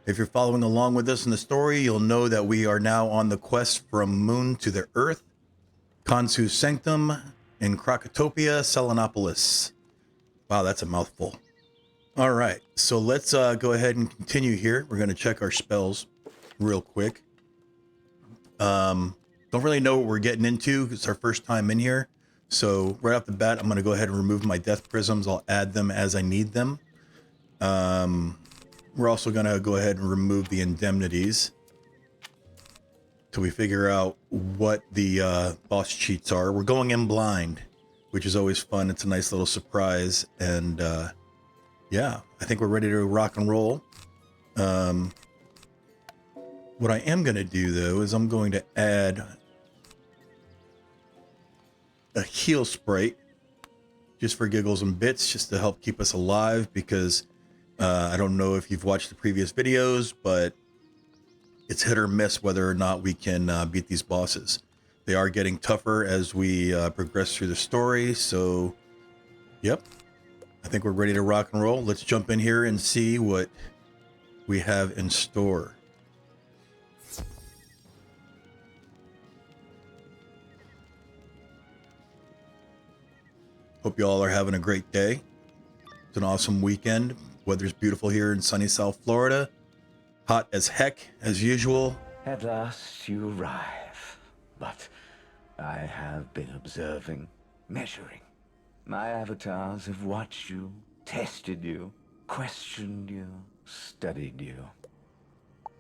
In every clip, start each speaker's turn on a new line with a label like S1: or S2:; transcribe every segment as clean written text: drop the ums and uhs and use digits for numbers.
S1: If you're following along with us in the story, you'll know that we are now on the quest from Moon to the Earth, Khonsu Sanctum, in Krakatopia, Selenopolis. Wow, that's a mouthful. All right, so let's go ahead and continue here. We're going to check our spells real quick. Don't really know what we're getting into. It's our first time in here. So right off the bat, I'm going to go ahead and remove my death prisms. I'll add them as I need them. We're also going to go ahead and remove the indemnities till we figure out what the boss cheats are. We're going in blind, which is always fun. It's a nice little surprise. And yeah, I think we're ready to rock and roll. What I am going to do, though, is I'm going to add a heal sprite just for giggles and bits, just to help keep us alive, because I don't know if you've watched the previous videos, but it's hit or miss whether or not we can beat these bosses. They are getting tougher as we progress through the story, so yep, I think we're ready to rock and roll. Let's jump in here and see what we have in store. Hope you all are having a great day. It's an awesome weekend. Weather's beautiful here in sunny South Florida. Hot as heck, as usual.
S2: At last you arrive, but I have been observing, measuring. My avatars have watched you, tested you, questioned you, studied you.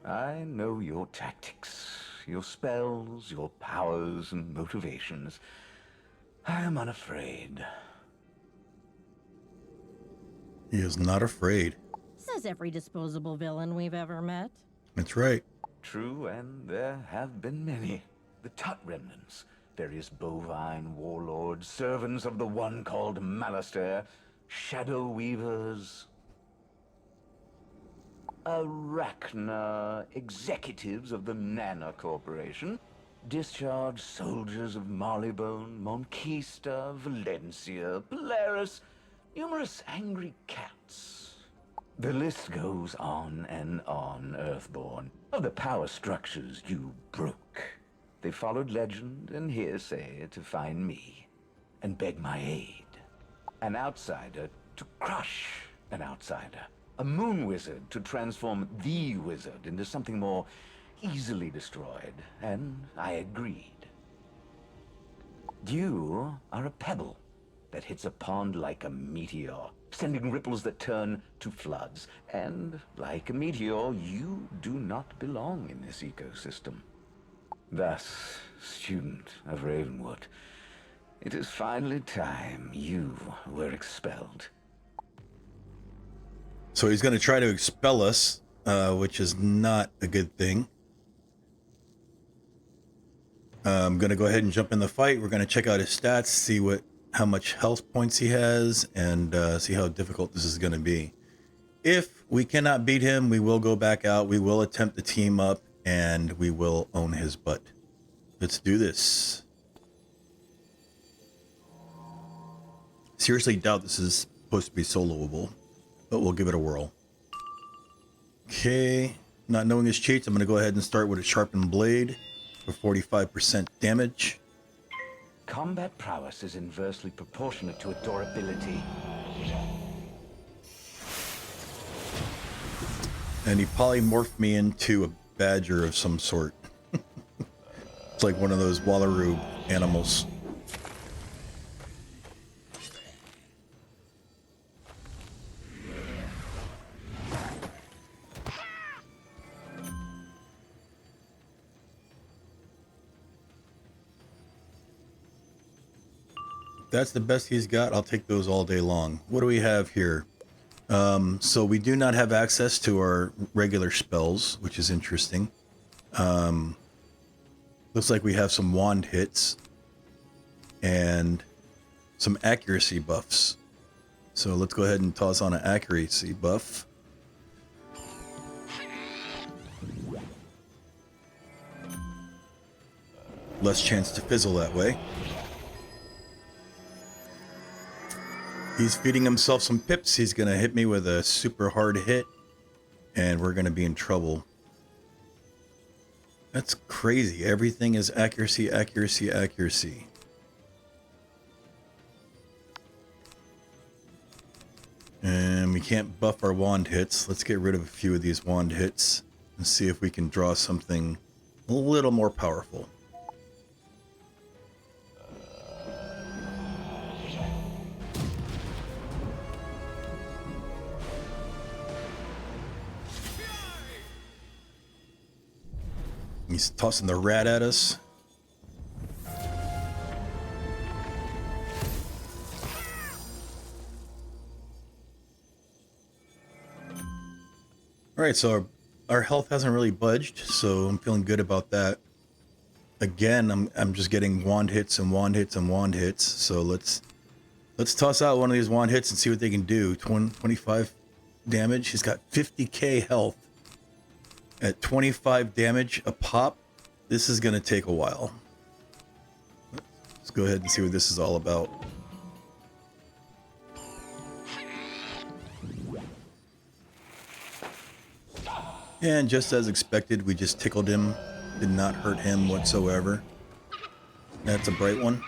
S2: I know your tactics, your spells, your powers and motivations. I am unafraid.
S1: He is not afraid.
S3: Says every disposable villain we've ever met.
S1: That's right.
S2: True, and there have been many. The Tut remnants, various bovine warlords, servants of the one called Malastair, shadow weavers, Arachna, executives of the Nana Corporation, discharged soldiers of Marleybone, Monquista, Valencia, Polaris, numerous angry cats. The list goes on and on, Earthborn, of the power structures you broke. They followed legend and hearsay to find me and beg my aid. An outsider to crush an outsider. A moon wizard to transform the wizard into something more easily destroyed, and I agreed. You are a pebble that hits a pond like a meteor, sending ripples that turn to floods. And like a meteor, you do not belong in this ecosystem. Thus, student of Ravenwood, it is finally time you were expelled.
S1: So he's going to try to expel us, which is not a good thing. I'm going to go ahead and jump in the fight. We're going to check out his stats, see how much health points he has, and see how difficult this is going to be. If we cannot beat him, we will go back out. We will attempt to team up, and we will own his butt. Let's do this. Seriously doubt this is supposed to be soloable, but we'll give it a whirl. Okay, not knowing his cheats, I'm going to go ahead and start with a sharpened blade for 45% damage.
S2: Combat prowess is inversely proportionate to durability.
S1: And he polymorphed me into a badger of some sort. It's like one of those Wallaroo animals. If that's the best he's got, I'll take those all day long. What do we have here? So we do not have access to our regular spells, which is interesting. Looks like we have some wand hits and some accuracy buffs. So let's go ahead and toss on an accuracy buff. Less chance to fizzle that way. He's feeding himself some pips. He's going to hit me with a super hard hit. and we're going to be in trouble. That's crazy. Everything is accuracy, accuracy, accuracy. And we can't buff our wand hits. Let's get rid of a few of these wand hits and see if we can draw something a little more powerful. He's tossing the rat at us. All right, so our health hasn't really budged, so I'm feeling good about that. Again, I'm just getting wand hits and wand hits and wand hits. So let's toss out one of these wand hits and see what they can do. 25 damage. He's got 50k health. At 25 damage a pop, this is going to take a while. Let's go ahead and see what this is all about. And just as expected, we just tickled him. Did not hurt him whatsoever. That's a bright one.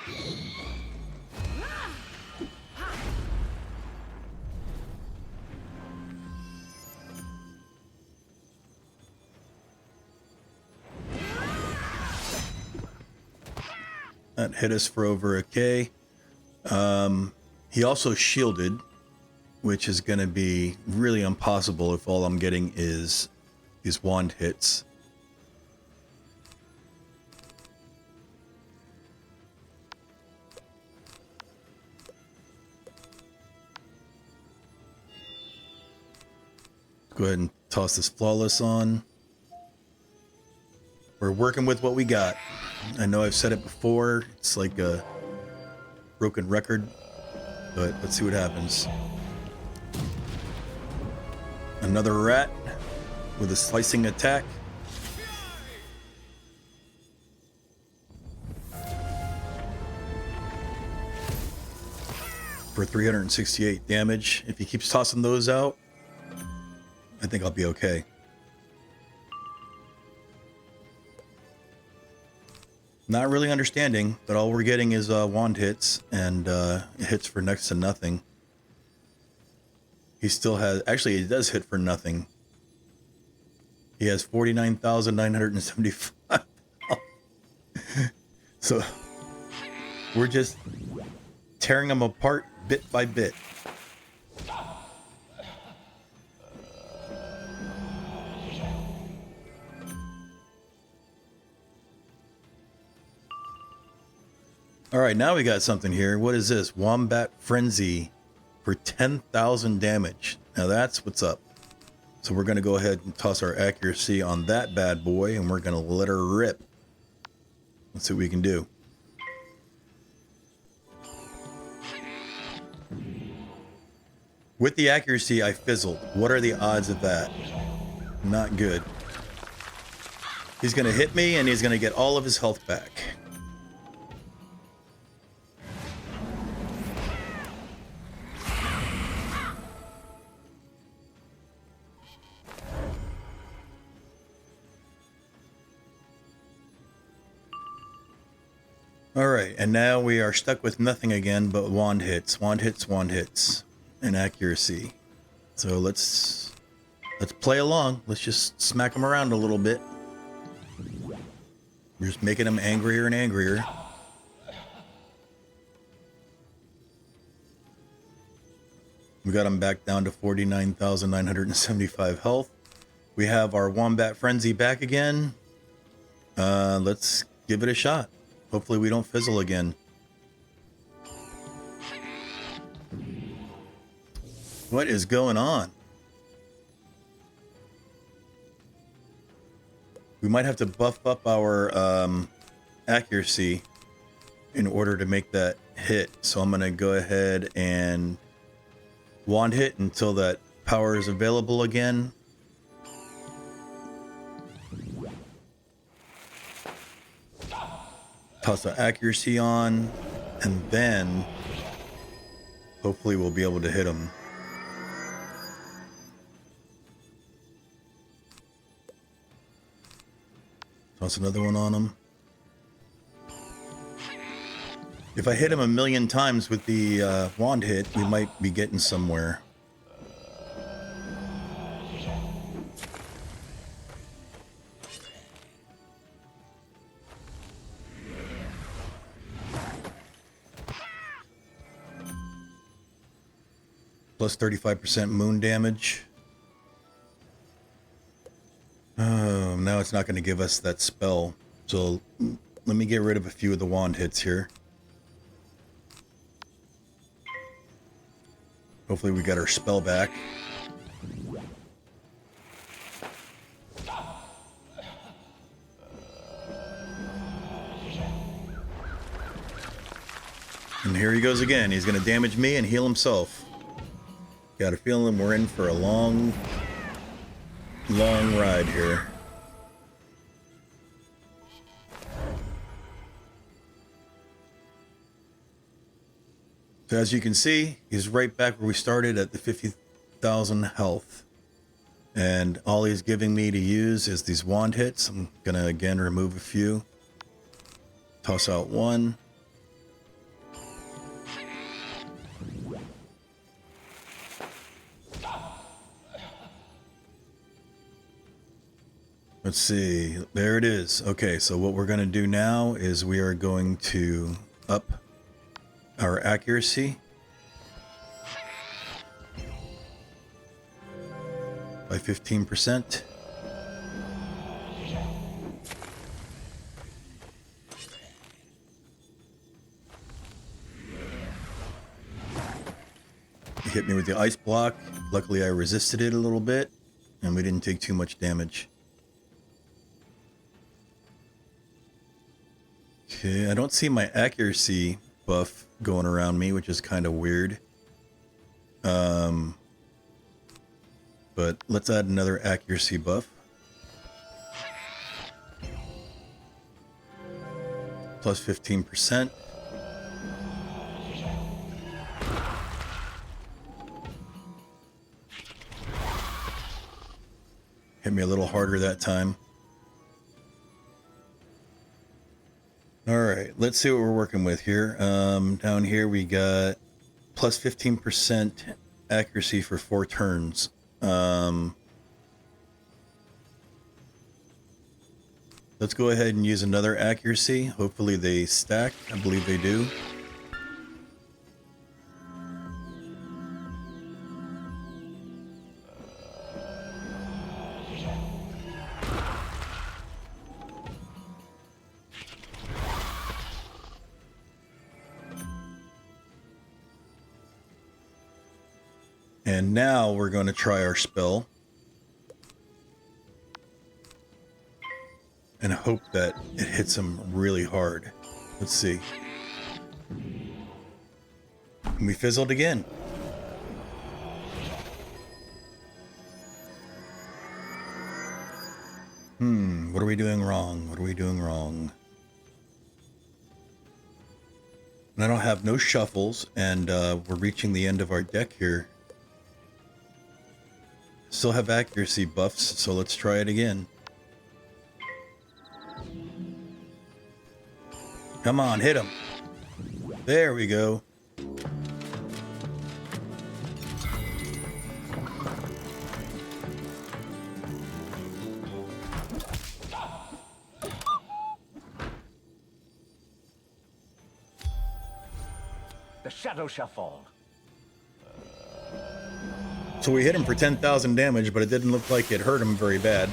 S1: That hit us for over a K. He also shielded, which is going to be really impossible if all I'm getting is these wand hits. Go ahead and toss this flawless on. We're working with what we got. I know I've said it before. It's like a broken record, but let's see what happens. Another rat with a slicing attack. For 368 damage. If he keeps tossing those out, I think I'll be okay. Not really understanding, but all we're getting is wand hits and hits for next to nothing. He still has, actually he does hit for nothing. He has 49,975. So we're just tearing him apart bit by bit. All right, now we got something here. What is this? Wombat Frenzy for 10,000 damage. Now that's what's up. So we're going to go ahead and toss our accuracy on that bad boy, and we're going to let her rip. Let's see what we can do. With the accuracy, I fizzled. What are the odds of that? Not good. He's going to hit me, and he's going to get all of his health back. All right, and now we are stuck with nothing again but wand hits, wand hits, wand hits, and accuracy. So let's play along. Let's just smack them around a little bit. We're just making them angrier and angrier. We got them back down to 49,975 health. We have our Wombat Frenzy back again. Let's give it a shot. Hopefully we don't fizzle again. What is going on? We might have to buff up our accuracy in order to make that hit. So I'm going to go ahead and wand hit until that power is available again. Toss the accuracy on, and then hopefully we'll be able to hit him. Toss another one on him. If I hit him 1,000,000 times with the wand hit, we might be getting somewhere. Plus 35% moon damage. Oh, now it's not going to give us that spell. So let me get rid of a few of the wand hits here. Hopefully we got our spell back. And here he goes again. He's going to damage me and heal himself. Got a feeling we're in for a long ride here. So as you can see, he's right back where we started at the 50,000 health. And all he's giving me to use is these wand hits. I'm going to again remove a few. Toss out one. Let's see. There it is. Okay, so what we're going to do now is we are going to up our accuracy by 15%. He hit me with the ice block. Luckily I resisted it a little bit and we didn't take too much damage. Okay, I don't see my accuracy buff going around me, which is kind of weird. But let's add another accuracy buff. Plus 15%. Hit me a little harder that time. All right, let's see what we're working with here. Down here we got plus 15% accuracy for 4 turns. Let's go ahead and use another accuracy. Hopefully they stack. I believe they do. And now we're going to try our spell. And hope that it hits him really hard. Let's see. And we fizzled again. What are we doing wrong? What are we doing wrong? And I don't have no shuffles, and we're reaching the end of our deck here. Still have accuracy buffs, so let's try it again. Come on, hit him. There we go.
S2: The shadow shall fall.
S1: So we hit him for 10,000 damage, but it didn't look like it hurt him very bad.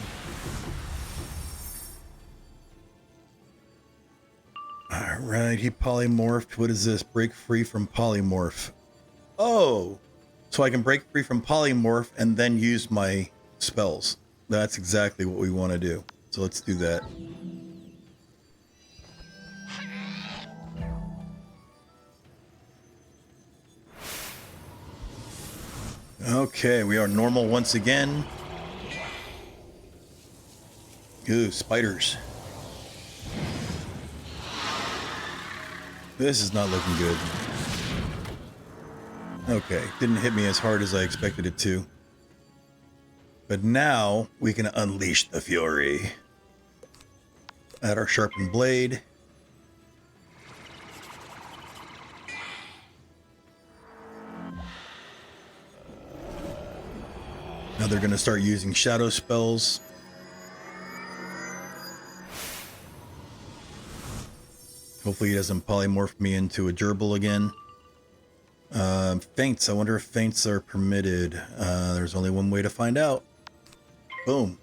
S1: Alright, he polymorphed. What is this? Break free from polymorph. Oh! So I can break free from polymorph and then use my spells. That's exactly what we want to do. So let's do that. Okay, we are normal once again. Ooh, spiders. This is not looking good. Okay, didn't hit me as hard as I expected it to. But now we can unleash the fury. Add our sharpened blade. Now they're going to start using shadow spells. Hopefully he doesn't polymorph me into a gerbil again. Feints. I wonder if feints are permitted. There's only one way to find out. Boom.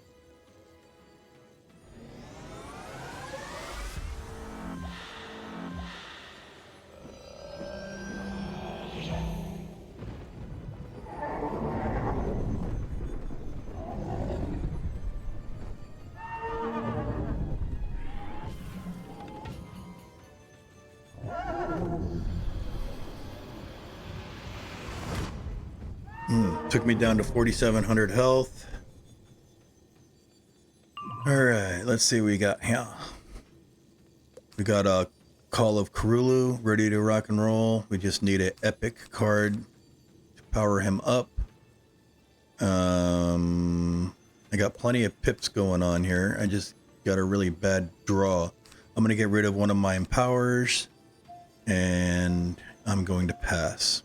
S1: Took me down to 4,700 health. All right, let's see what we got here. We got a Call of Cthulhu ready to rock and roll. We just need an epic card to power him up. I got plenty of pips going on here. I just got a really bad draw. I'm going to get rid of one of my empowers, and I'm going to pass.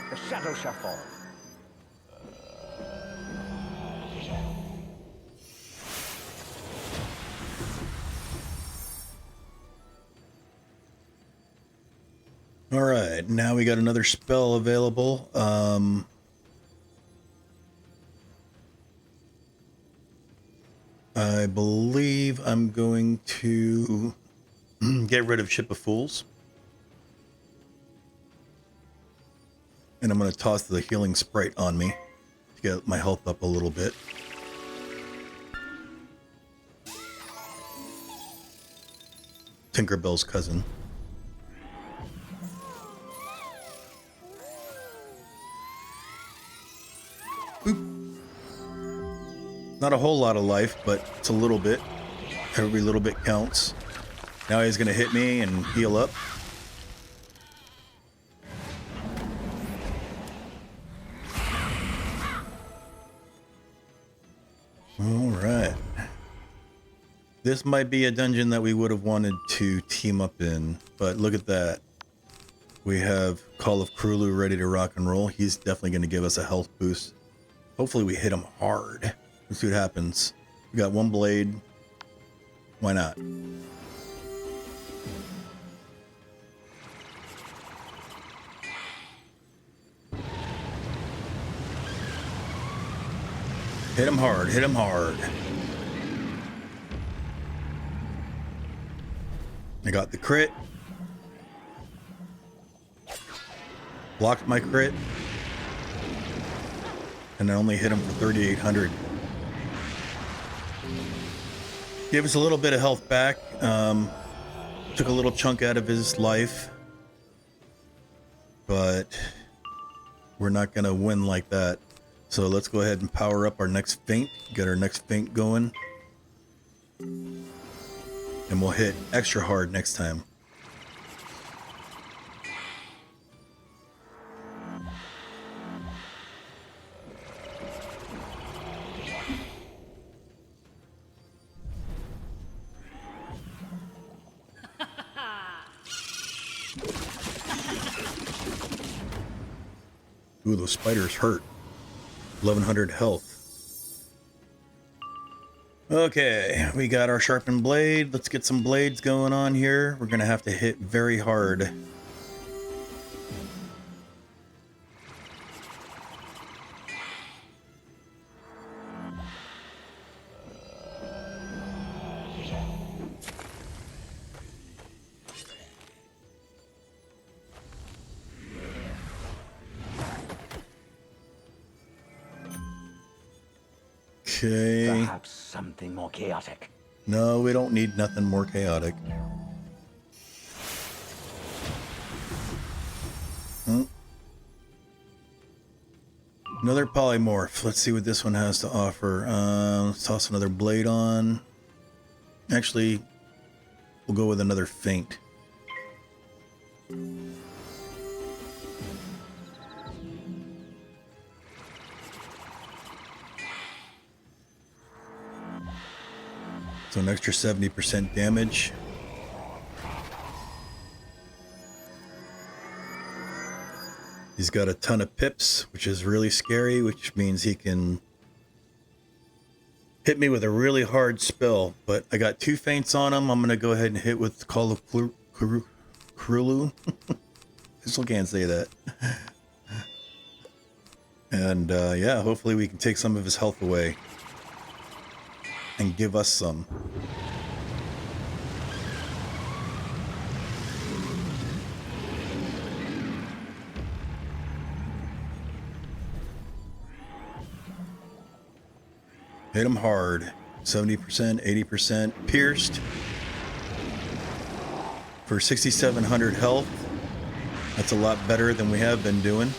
S2: The shadow shall fall.
S1: All right, now we got another spell available. I believe I'm going to get rid of Ship of Fools. And I'm going to toss the healing sprite on me to get my health up a little bit. Tinkerbell's cousin. Boop. Not a whole lot of life, but it's a little bit. Every little bit counts. Now he's going to hit me and heal up. All right. This might be a dungeon that we would have wanted to team up in, but look at that. We have Call of Cthulhu ready to rock and roll. He's definitely going to give us a health boost. Hopefully we hit him hard. Let's see what happens. We got one blade. Why not? Hit him hard, hit him hard. I got the crit. Blocked my crit. And I only hit him for 3,800. Gave us a little bit of health back. Took a little chunk out of his life. But we're not going to win like that. So let's go ahead and power up our next feint. Get our next feint going. And we'll hit extra hard next time. Ooh, those spiders hurt. 1,100 health. Okay, we got our sharpened blade. Let's get some blades going on here. We're gonna have to hit very hard. Okay.
S2: Perhaps something more chaotic.
S1: No, we don't need nothing more chaotic. Another polymorph. Let's see what this one has to offer. Let's toss another blade on. Actually, we'll go with another feint. So an extra 70% damage. He's got a ton of pips, which is really scary, which means he can hit me with a really hard spell. But I got 2 feints on him. I'm going to go ahead and hit with Call of Cthulhu. I still can't say that. And yeah, hopefully we can take some of his health away and give us some. Hit him hard. 70%, 80% pierced. For 6,700 health. That's a lot better than we have been doing.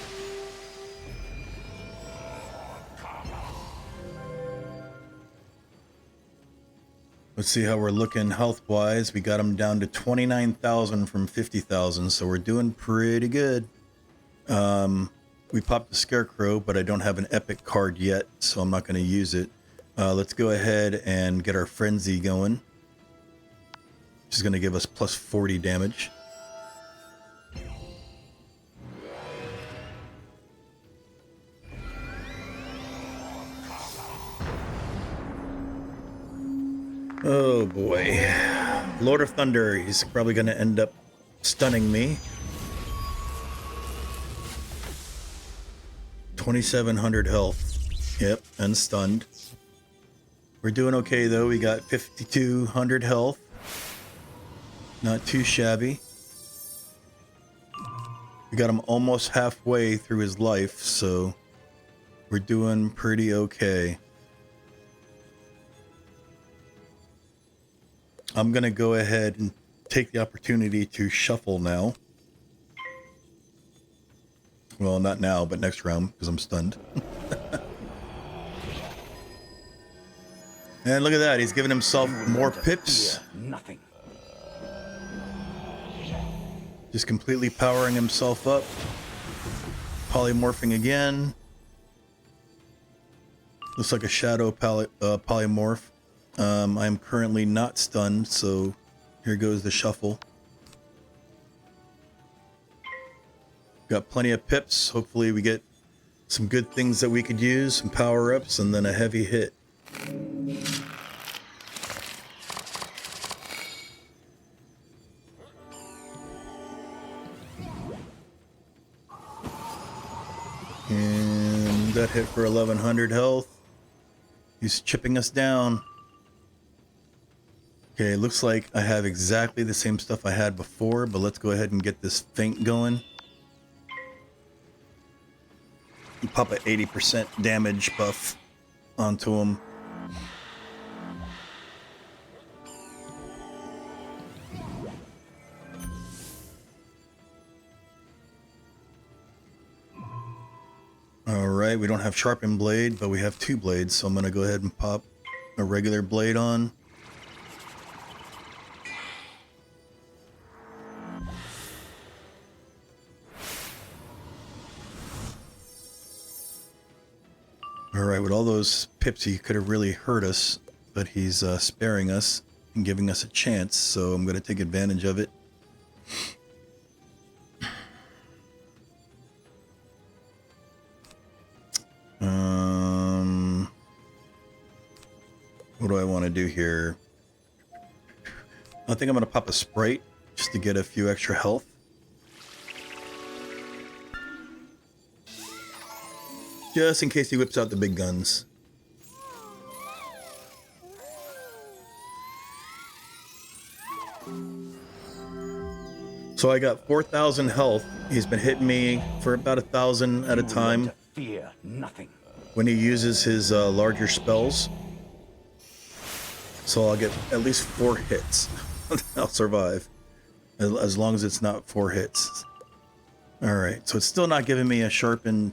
S1: Let's see how we're looking health-wise. We got him down to 29,000 from 50,000, so we're doing pretty good. We popped the Scarecrow, but I don't have an epic card yet, so I'm not going to use it. Let's go ahead and get our Frenzy going. Which is going to give us plus 40 damage. Oh boy. Lord of Thunder, he's probably going to end up stunning me. 2,700 health. Yep, and stunned. We're doing okay though. We got 5,200 health. Not too shabby. We got him almost halfway through his life, so we're doing pretty okay. I'm going to go ahead and take the opportunity to shuffle now. Well, not now, but next round, because I'm stunned. And look at that, he's giving himself more pips.
S2: Nothing.
S1: Just completely powering himself up. Polymorphing again. Looks like a shadow polymorph. I'm currently not stunned, so here goes the shuffle. Got plenty of pips. Hopefully we get some good things that we could use, some power-ups, and then a heavy hit. And that hit for 1,100 health. He's chipping us down. Okay, looks like I have exactly the same stuff I had before, but let's go ahead and get this feint going. And pop an 80% damage buff onto him. Alright, we don't have sharpened blade, but we have 2 blades, so I'm going to go ahead and pop a regular blade on. Alright, with all those pips, he could have really hurt us, but he's sparing us and giving us a chance, so I'm going to take advantage of it. What do I want to do here? I think I'm going to pop a Sprite just to get a few extra health. Just in case he whips out the big guns. So I got 4,000 health. He's been hitting me for about 1,000 at a time.
S2: Fear nothing.
S1: When he uses his larger spells. So I'll get at least 4 hits. I'll survive. As long as it's not 4 hits. Alright, so it's still not giving me a sharpened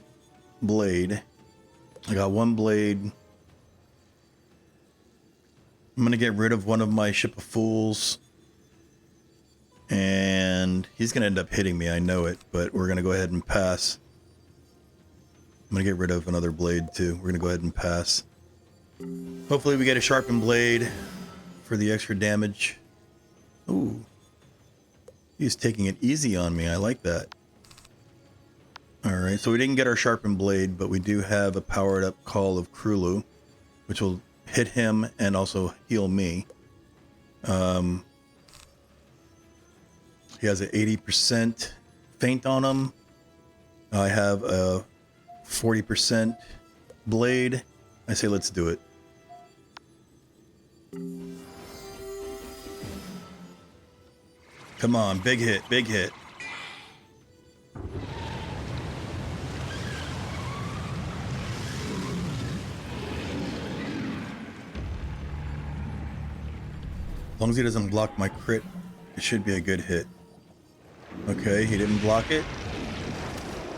S1: blade. I got 1 blade. I'm gonna get rid of one of my Ship of Fools. And he's gonna end up hitting me, I know it, but we're gonna go ahead and pass. I'm gonna get rid of another blade too. We're gonna go ahead and pass. Hopefully we get a sharpened blade for the extra damage. Ooh. He's taking it easy on me. I like that. Alright, so we didn't get our sharpened blade, but we do have a powered up Call of Krulu, which will hit him and also heal me. He has an 80% feint on him. I have a 40% blade. I say let's do it. Come on, big hit, big hit. As long as he doesn't block my crit, it should be a good hit. Okay, he didn't block it.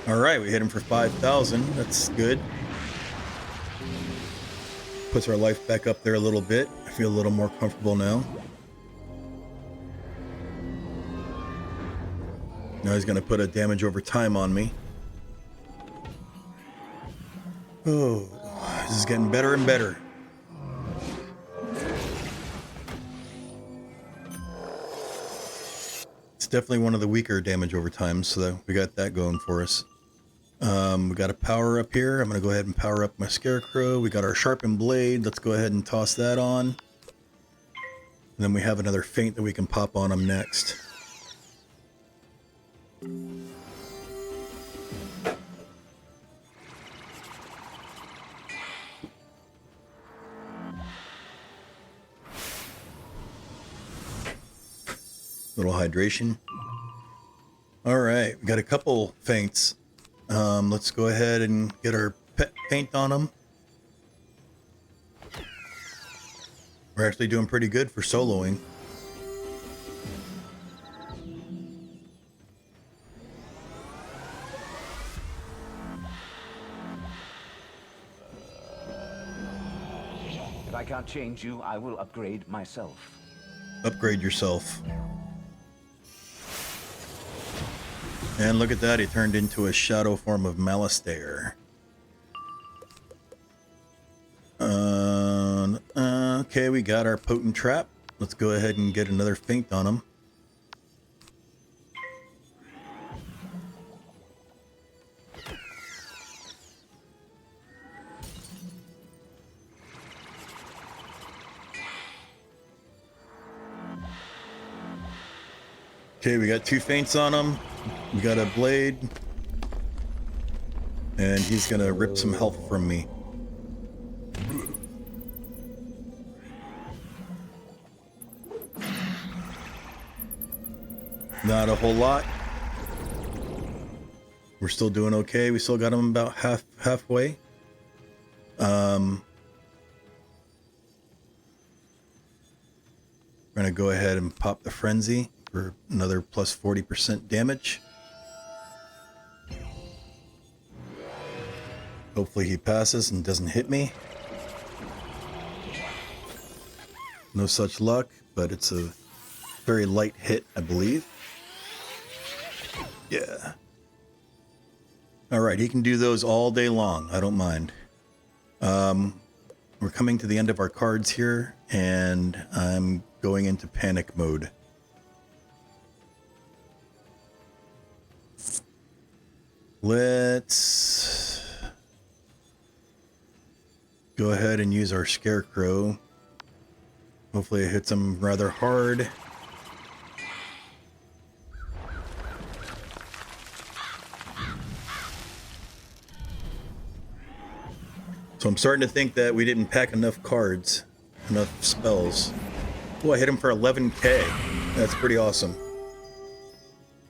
S1: Alright, we hit him for 5,000. That's good. Puts our life back up there a little bit. I feel a little more comfortable now. Now he's going to put a damage over time on me. Oh, this is getting better and better. It's definitely one of the weaker damage over time, so we got that going for us. We got a power up here. I'm going to go ahead and power up my Scarecrow. We got our sharpened blade. Let's go ahead and toss that on. And then we have another feint that we can pop on him next. Little hydration. All right, we got a couple feints. Let's go ahead and get our pet feint on them. We're actually doing pretty good for soloing.
S2: If I can't change you, I will upgrade myself.
S1: Upgrade yourself. And look at that, he turned into a shadow form of Malastare. Okay, we got our potent trap. Let's go ahead and get another feint on him. Okay, we got two feints on him. We got a blade. And he's gonna rip some health from me. Not a whole lot. We're still doing okay. We still got him about halfway. We're gonna go ahead and pop the frenzy for another plus 40% damage. Hopefully he passes and doesn't hit me. No such luck, but it's a very light hit, I believe. Yeah. Alright, he can do those all day long. I don't mind. We're coming to the end of our cards here, and I'm going into panic mode. Let's go ahead and use our Scarecrow. Hopefully it hits him rather hard. So I'm starting to think that we didn't pack enough cards, enough spells. Oh, I hit him for 11k. That's pretty awesome.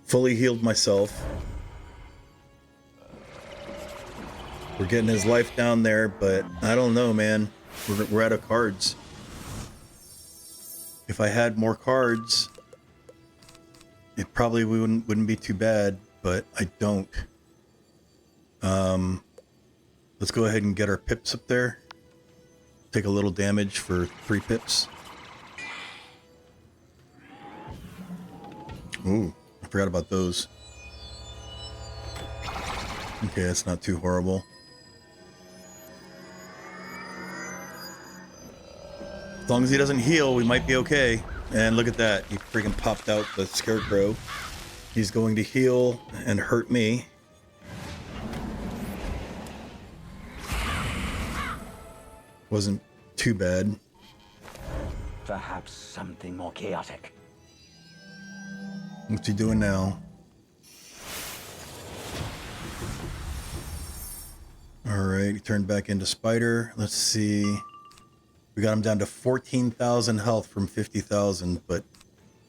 S1: Fully healed myself. We're getting his life down there, but I don't know, man. We're out of cards. If I had more cards, it probably wouldn't be too bad, but I don't. Let's go ahead and get our pips up there. Take a little damage for 3 pips. Ooh, I forgot about those. Okay, that's not too horrible. As long as he doesn't heal, we might be okay. And look at that. He freaking popped out the scarecrow. He's going to heal and hurt me. Wasn't too bad.
S2: Perhaps something more chaotic.
S1: What's he doing now? Alright, he turned back into Spider. Let's see. We got him down to 14,000 health from 50,000, but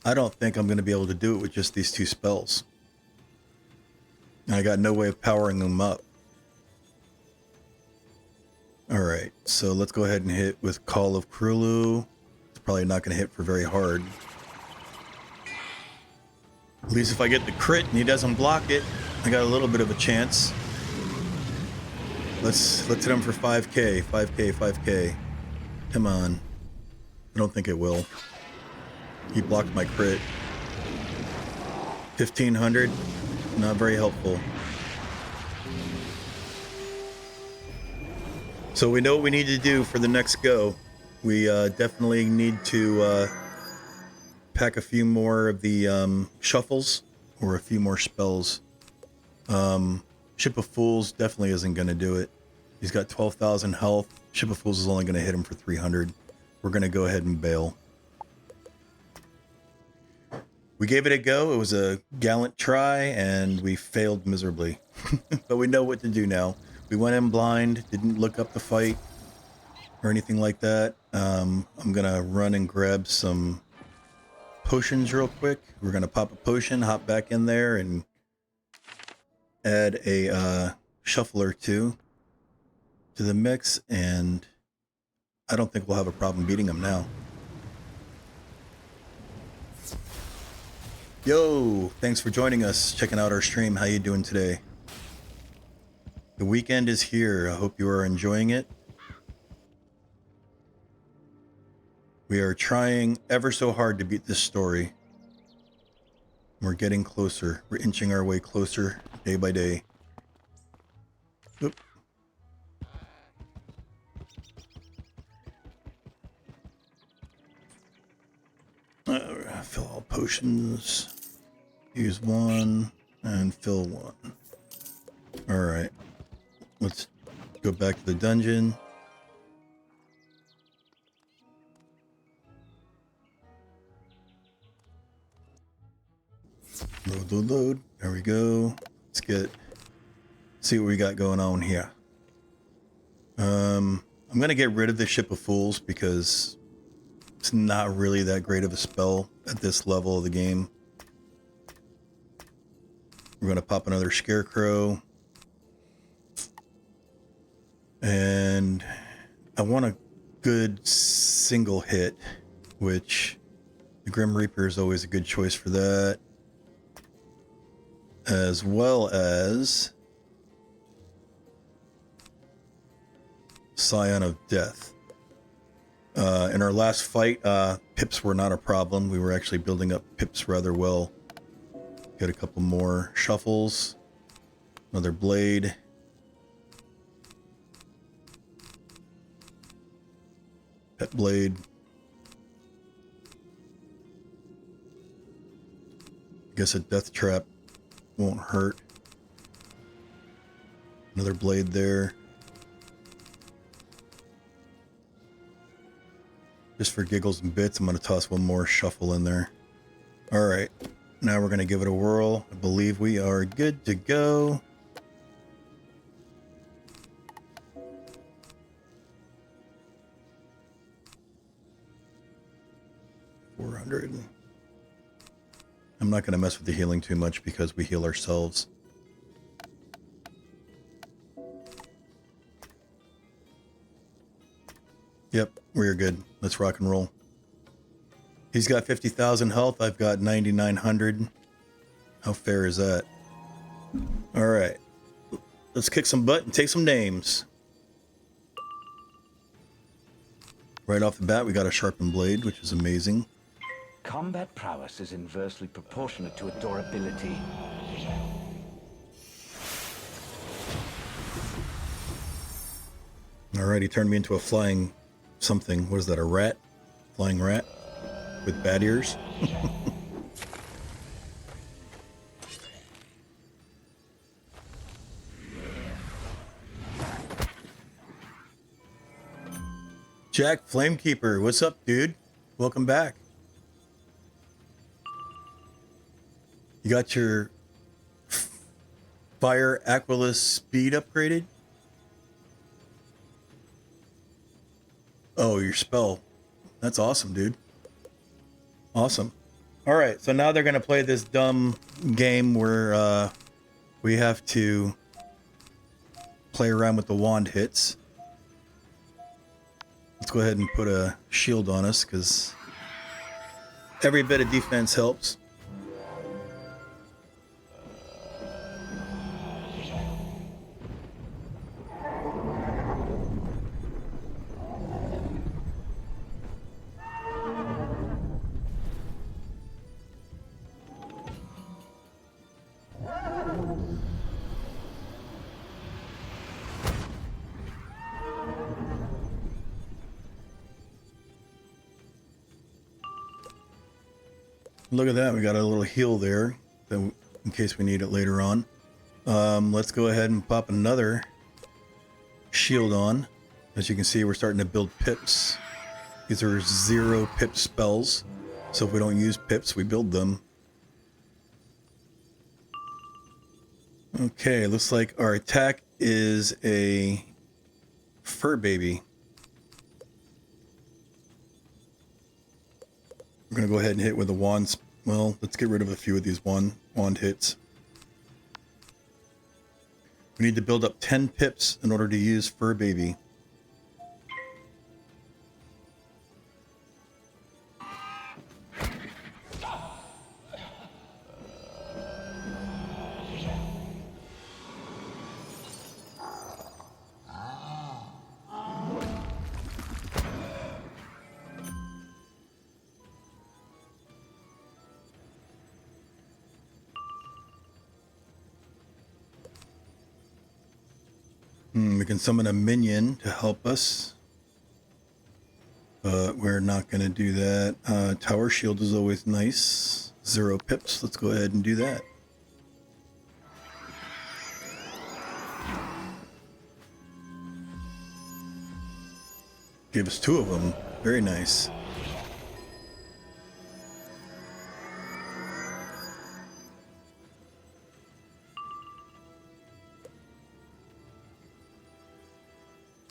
S1: I don't think I'm going to be able to do it with just these two spells. And I got no way of powering them up. Alright, so let's go ahead and hit with Call of Cthulhu. It's probably not going to hit for very hard. At least if I get the crit and he doesn't block it, I got a little bit of a chance. Let's hit him for 5k, 5k, 5k. Come on. I don't think it will. He blocked my crit. 1,500, not very helpful. So we know what we need to do for the next go. We definitely need to pack a few more of the shuffles or a few more spells. Ship of Fools definitely isn't going to do it. He's got 12,000 health. Ship of Fools is only going to hit him for 300. We're going to go ahead and bail. We gave it a go. It was a gallant try, and we failed miserably. But we know what to do now. We went in blind, didn't look up the fight or anything like that. I'm going to run and grab some potions real quick. We're going to pop a potion, hop back in there, and add a shuffle or two to the mix, and I don't think we'll have a problem beating him now. Yo, thanks for joining us, checking out our stream. How you doing today? The weekend is here. I hope you are enjoying it. We are trying ever so hard to beat this story. We're getting closer. We're inching our way closer day by day. Oop. Fill all potions. Use one and fill one. Alright. Let's go back to the dungeon. Load. There we go. Let's see what we got going on here. I'm gonna get rid of the Ship of Fools because it's not really that great of a spell at this level of the game. We're gonna pop another Scarecrow. And I want a good single hit, which the Grim Reaper is always a good choice for that. As well as Scion of Death. In our last fight, pips were not a problem. We were actually building up pips rather well. Get a couple more shuffles. Another blade. Pet blade. Guess a death trap won't hurt. Another blade there. Just for giggles and bits, I'm going to toss one more shuffle in there. Alright, now we're going to give it a whirl. I believe we are good to go. I'm not going to mess with the healing too much because we heal ourselves. Yep, we're good. Let's rock and roll. He's got 50,000 health. I've got 9,900. How fair is that? All right. Let's kick some butt and take some names. Right off the bat, we got a sharpened blade, which is amazing.
S2: Combat prowess is inversely proportionate to adorability.
S1: All right, he turned me into a flying something. What is that, a rat? Flying rat with bad ears. Jack Flamekeeper, what's up, dude? Welcome back. You got your Fire Aquilus speed upgraded? Oh, your spell. That's awesome, dude. Awesome. All right, so now they're going to play this dumb game where we have to play around with the wand hits. Let's go ahead and put a shield on us because every bit of defense helps. Look at that, we got a little heal there in case we need it later on. Let's go ahead and pop another shield on. As you can see, we're starting to build pips. These are 0 pip spells, so if we don't use pips, we build them. Okay, looks like our attack is a fur baby. We're going to go ahead and hit with the wands. Well, let's get rid of a few of these wand hits. We need to build up 10 pips in order to use Fur Baby. We can summon a minion to help us, but we're not going to do that. Tower shield is always nice. 0 pips. Let's go ahead and do that. Give us 2 of them. Very nice.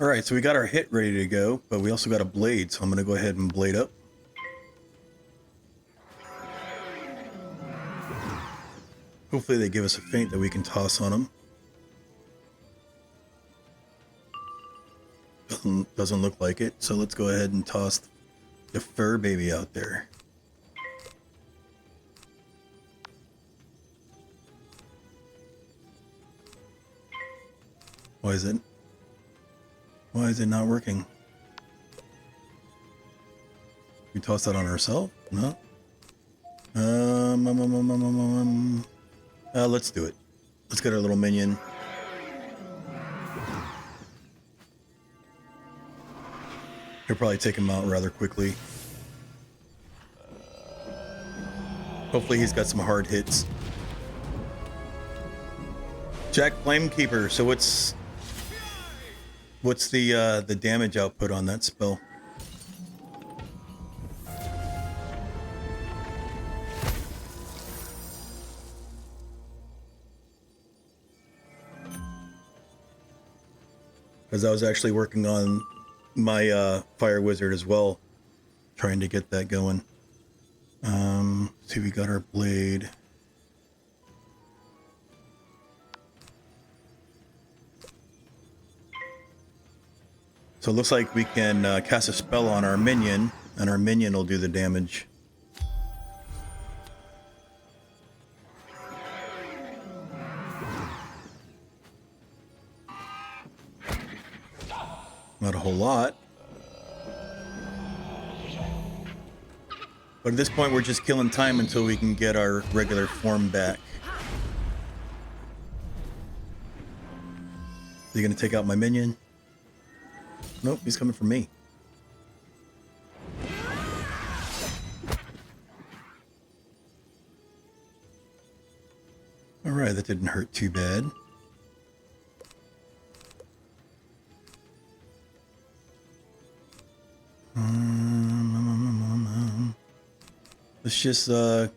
S1: All right, so we got our hit ready to go, but we also got a blade, so I'm going to go ahead and blade up. Hopefully they give us a feint that we can toss on them. Doesn't look like it, so let's go ahead and toss the Fur Baby out there. Why is it not working? We toss that on ourselves? No? Let's do it. Let's get our little minion. He'll probably take him out rather quickly. Hopefully he's got some hard hits. Jack Flamekeeper, so what's the damage output on that spell? Because I was actually working on my Fire Wizard as well, trying to get that going. See, we got our blade. So it looks like we can cast a spell on our minion, and our minion will do the damage. Not a whole lot. But at this point, we're just killing time until we can get our regular form back. Is he going to take out my minion? Nope, he's coming for me. That didn't hurt too bad. Let's just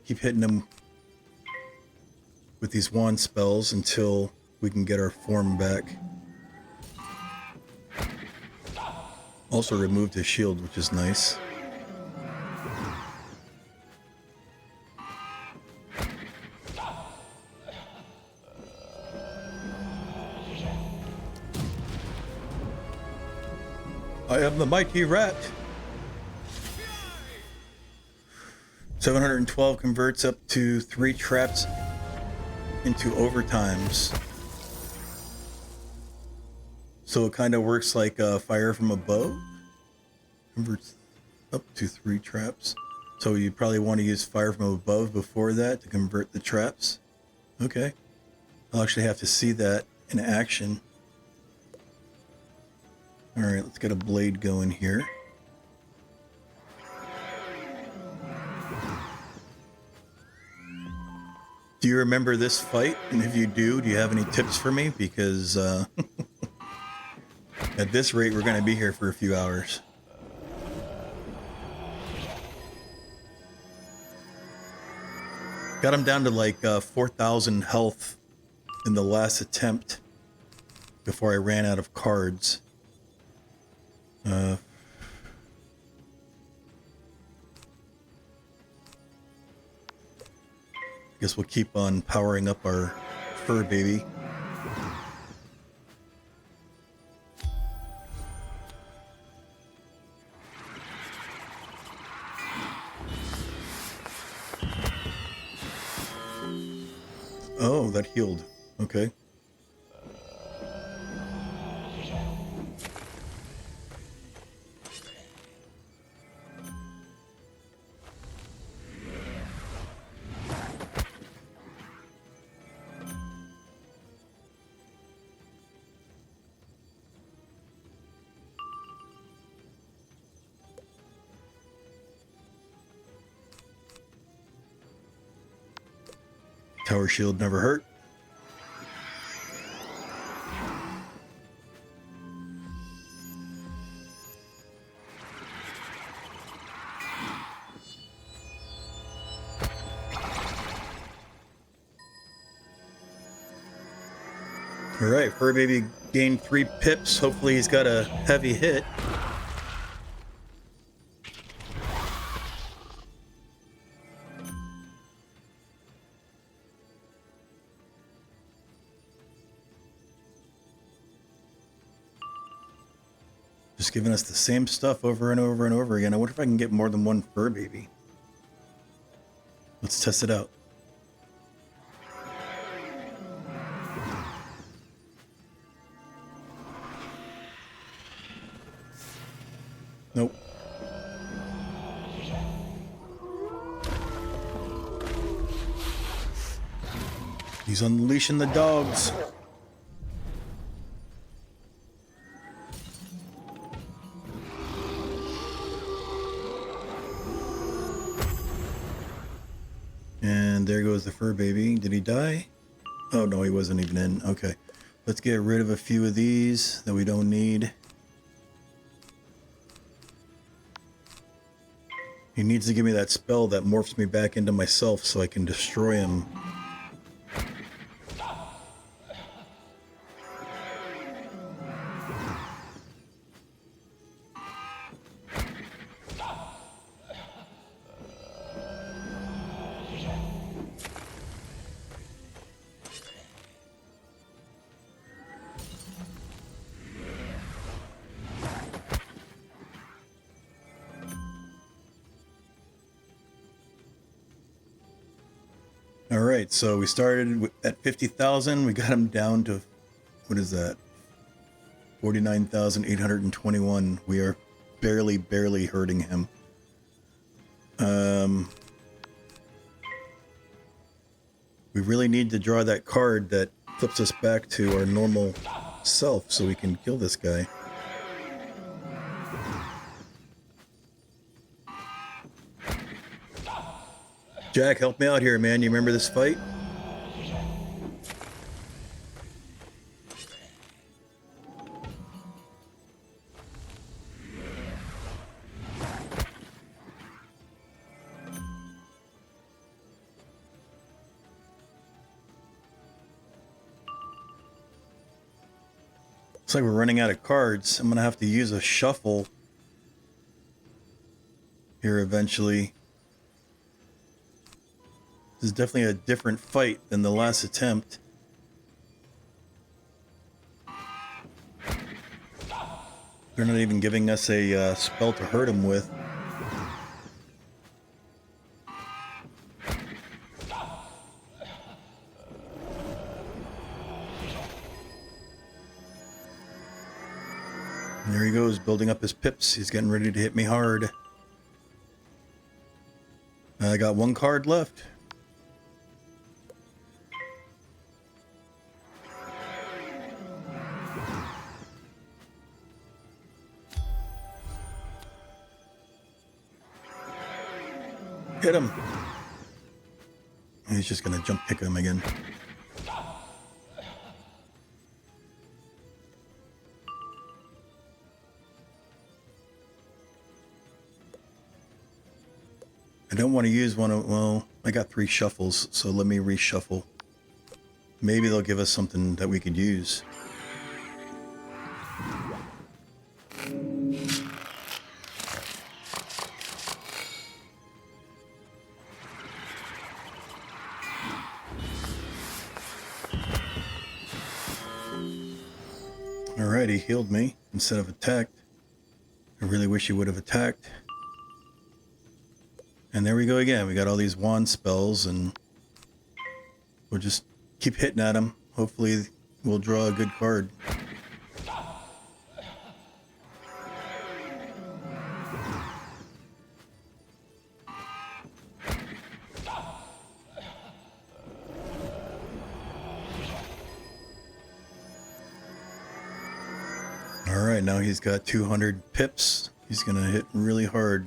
S1: keep hitting them with these wand spells until we can get our form back. Also removed his shield, which is nice. I am the mighty rat. 712 converts up to 3 traps into overtimes. So it kind of works like fire from above. Converts up to 3 traps. So you probably want to use fire from above before that to convert the traps. Okay. I'll actually have to see that in action. All right, let's get a blade going here. Do you remember this fight? And if you do you have any tips for me? Because at this rate, we're going to be here for a few hours. Got him down to like 4,000 health in the last attempt before I ran out of cards. Guess we'll keep on powering up our fur baby. Oh, that healed. Okay. Tower shield never hurt. All right, fur baby gained 3 pips. Hopefully he's got a heavy hit. Just giving us the same stuff over and over and over again. I wonder if I can get more than 1 fur baby. Let's test it out. Nope. He's unleashing the dogs. And there goes the fur baby. Did he die? Oh no, he wasn't even in. Okay. Let's get rid of a few of these that we don't need. He needs to give me that spell that morphs me back into myself so I can destroy him. All right, so we started at 50,000. We got him down to, what is that? 49,821. We are barely hurting him. We really need to draw that card that flips us back to our normal self so we can kill this guy. Jack, help me out here, man. You remember this fight? Looks like we're running out of cards. I'm gonna have to use a shuffle here eventually. This is definitely a different fight than the last attempt. They're not even giving us a spell to hurt him with. And there he goes, building up his pips. He's getting ready to hit me hard. I got one card left. Hit him. He's just gonna jump kick him again. I don't want to use one of, well, I got 3 shuffles, so let me reshuffle. Maybe they'll give us something that we could use. Alright, he healed me instead of attacked. I really wish he would have attacked. And there we go again. We got all these wand spells, and we'll just keep hitting at him. Hopefully we'll draw a good card. Alright, now he's got 200 pips. He's gonna hit really hard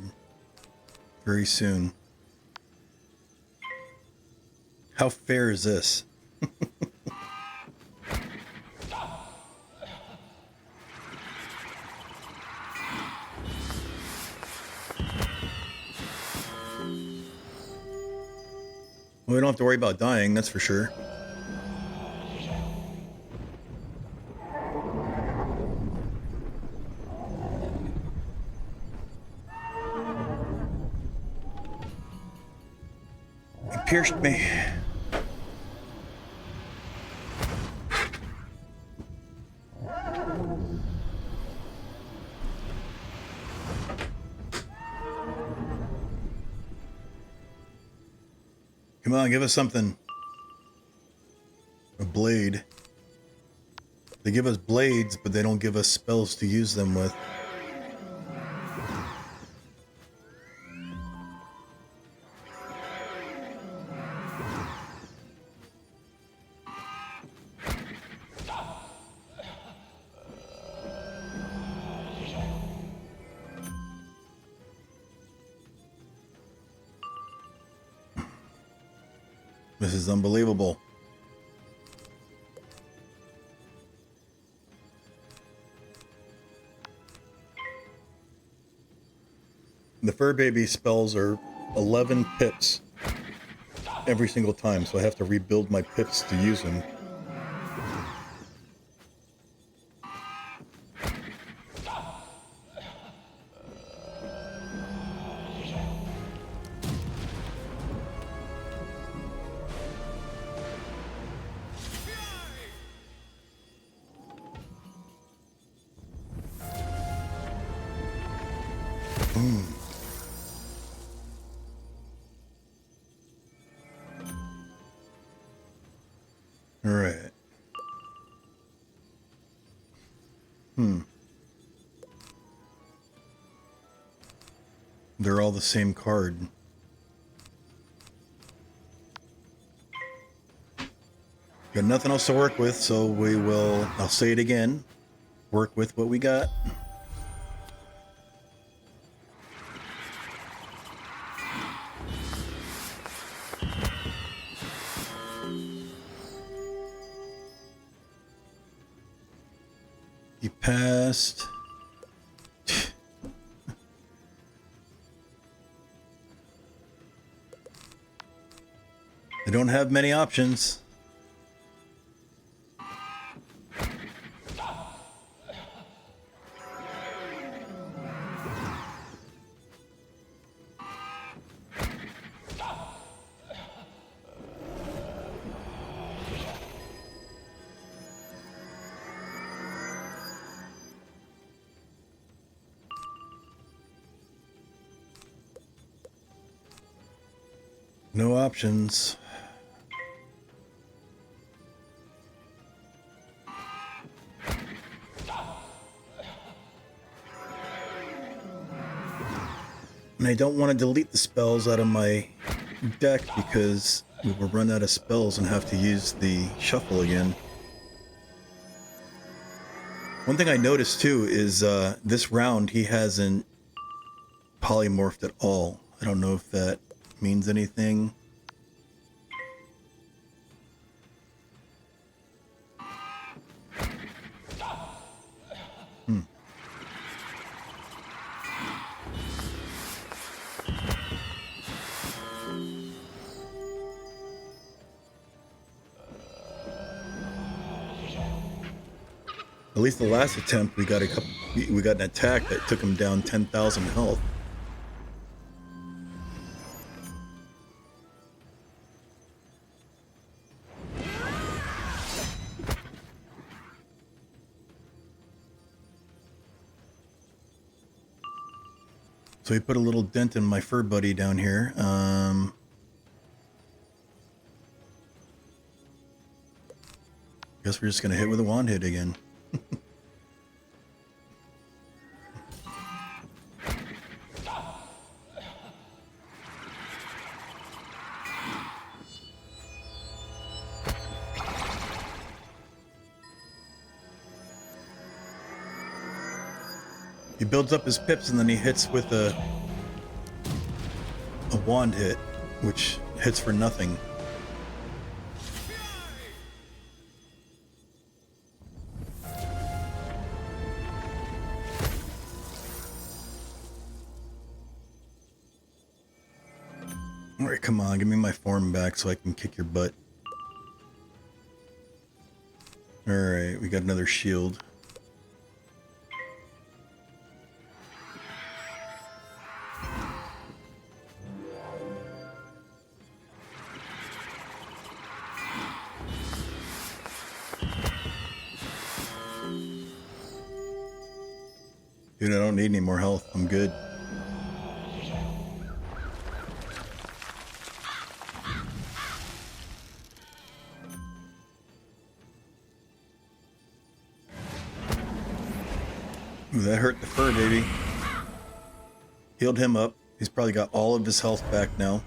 S1: very soon. How fair is this? Well, we don't have to worry about dying, that's for sure. He pierced me. Come on, give us something. A blade. They give us blades, but they don't give us spells to use them with. This is unbelievable. The Fur Baby spells are 11 pips every single time, so I have to rebuild my pips to use them. All right. They're all the same card. Got nothing else to work with, so we will, I'll say it again, work with what we got. He passed. I don't have many options. No options. And I don't want to delete the spells out of my deck because we will run out of spells and have to use the shuffle again. One thing I noticed too is this round he hasn't polymorphed at all. I don't know if that means anything. At least the last attempt, we got an attack that took him down 10,000 health. So he put a little dent in my fur buddy down here. Guess we're just gonna hit with a wand hit again. He builds up his pips and then he hits with a wand hit, which hits for nothing. Alright, come on, give me my form back so I can kick your butt. Alright, we got another shield. Dude, I don't need any more health. I'm good. Ooh, that hurt the fur, baby. Healed him up. He's probably got all of his health back now.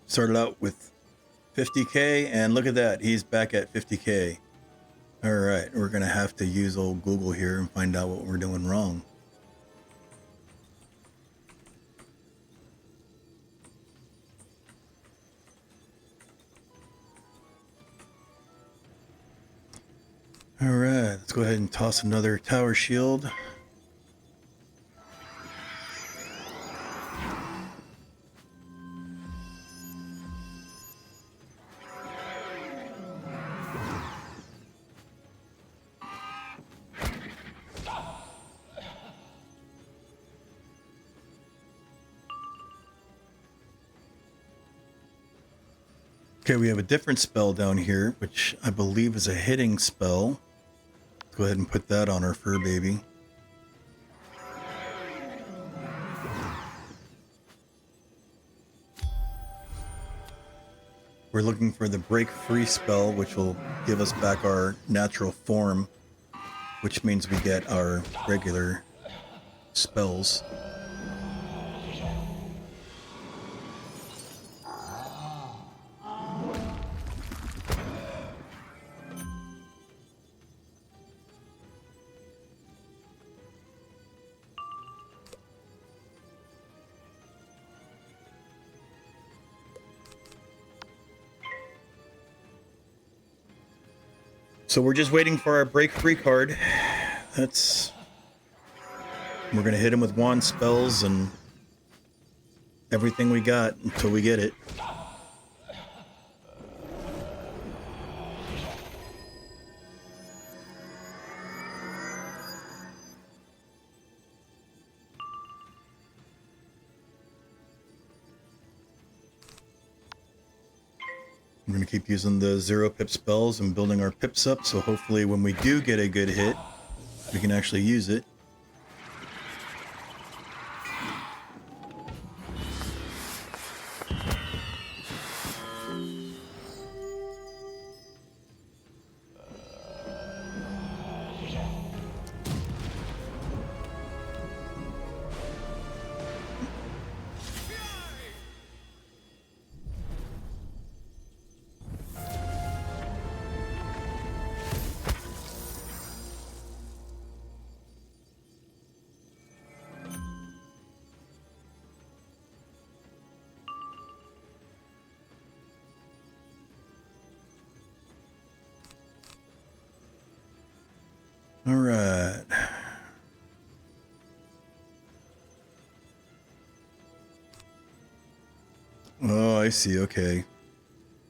S1: Started out with 50k, and look at that. He's back at 50k. Alright, we're going to have to use old Google here and find out what we're doing wrong. Alright, let's go ahead and toss another tower shield. Okay, we have a different spell down here, which I believe is a hitting spell. Let's go ahead and put that on our fur baby. We're looking for the break free spell, which will give us back our natural form, which means we get our regular spells. So we're just waiting for our break free card. We're gonna hit him with wand spells and everything we got until we get it. I'm going to keep using the 0 pip spells and building our pips up, so hopefully when we do get a good hit, we can actually use it. All right. Oh, I see. Okay.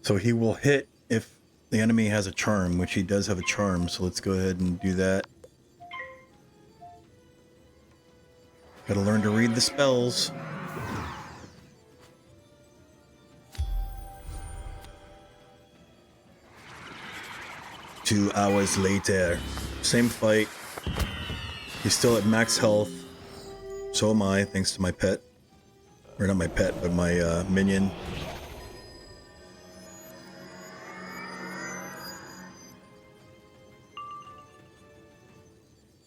S1: So he will hit if the enemy has a charm, which he does have a charm. So let's go ahead and do that. Gotta learn to read the spells. Two hours later. Same fight. He's still at max health. So am I, thanks to my pet. Or not my pet, but my minion.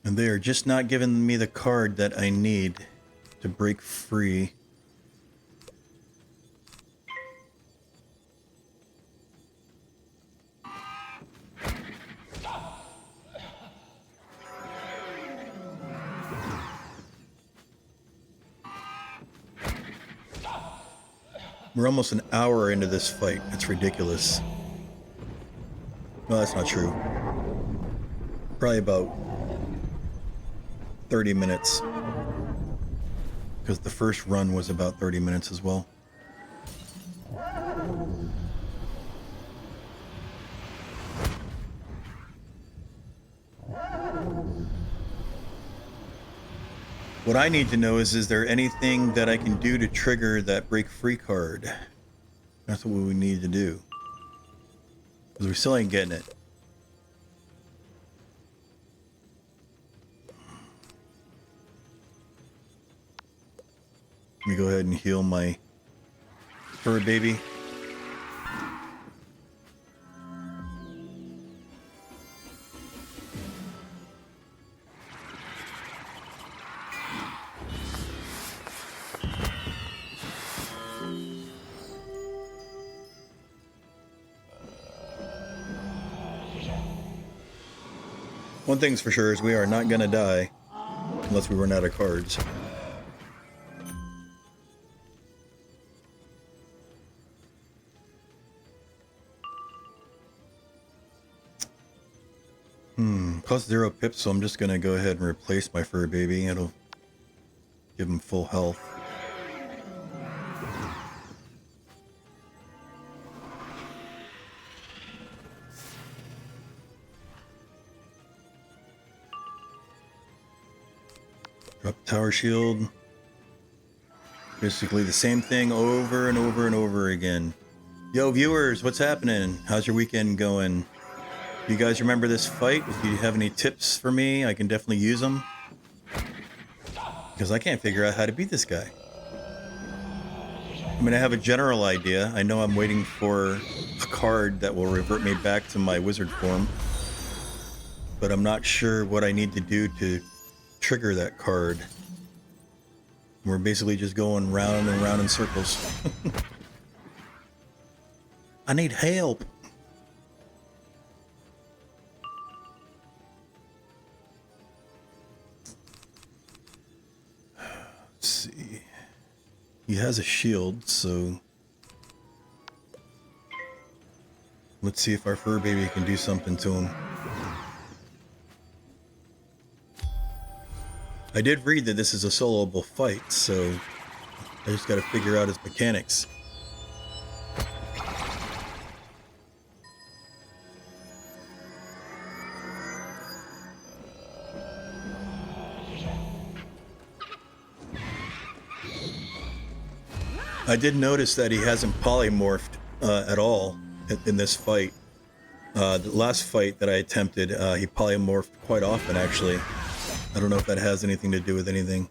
S1: And they are just not giving me the card that I need to break free. We're almost an hour into this fight. It's ridiculous. Well, that's not true. Probably about 30 minutes. Because the first run was about 30 minutes as well. What I need to know is there anything that I can do to trigger that break free card? That's what we need to do. Because we still ain't getting it. Let me go ahead and heal my fur baby. One thing's for sure is we are not gonna die unless we run out of cards. Cost 0 pips, so I'm just gonna go ahead and replace my fur baby. It'll give him full health. Drop tower shield. Basically the same thing over and over and over again. Yo, viewers, what's happening? How's your weekend going? Do you guys remember this fight? If you have any tips for me, I can definitely use them. Because I can't figure out how to beat this guy. I mean, I have a general idea. I know I'm waiting for a card that will revert me back to my wizard form. But I'm not sure what I need to do to trigger that card. We're basically just going round and round in circles. I need help. Let's see. He has a shield, so let's see if our fur baby can do something to him. I did read that this is a soloable fight, so I just got to figure out his mechanics. I did notice that he hasn't polymorphed at all in this fight. The last fight that I attempted, he polymorphed quite often, actually. I don't know if that has anything to do with anything.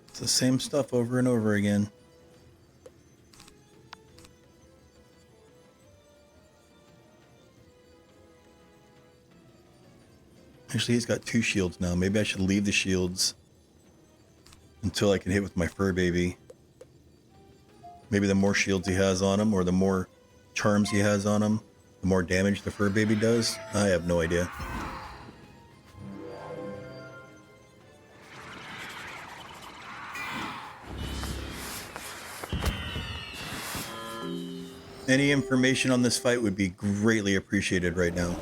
S1: It's the same stuff over and over again. Actually, he's got 2 shields now. Maybe I should leave the shields until I can hit with my fur baby. Maybe the more shields he has on him, or the more charms he has on him, the more damage the fur baby does. I have no idea. Any information on this fight would be greatly appreciated right now.